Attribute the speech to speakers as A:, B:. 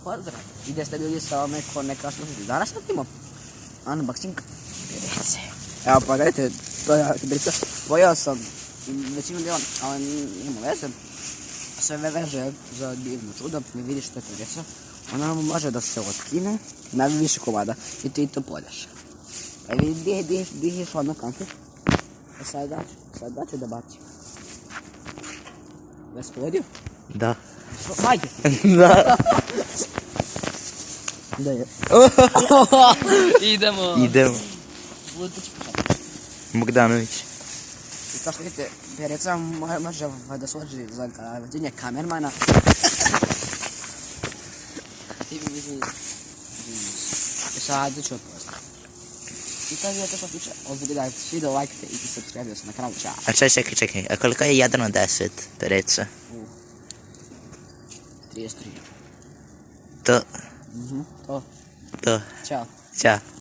A: Pozdrav. I gdje ste bili sa neko neka slušati. Danas snimimo unboxing perece. Evo pa gledajte, to je perece. Pojao sam većinu djela, ali nema veze. Sve veže za divno čudo. Mi vidiš što je pereca. Ona može da se otkine na više komada i ti to podaš. A vidi gdje je šla na kantu. Sada ću da bacim. Ves pogodio?
B: Da.
A: Hajde!
B: Da.
A: Da je.
B: Idemo.
A: Lutić.
B: Bogdanović.
A: I kao što vidite, pereca može da služi za vođenje kamermana. I sad ću opoznati. I to je to što tiče od videa. Video, lajkite i subscribe se na kanal. Ćao.
B: A čekaj. A koliko je 1 od 10 pereca?
A: 33.
B: To.
A: To.
B: To.
A: Ćao.
B: Ćao.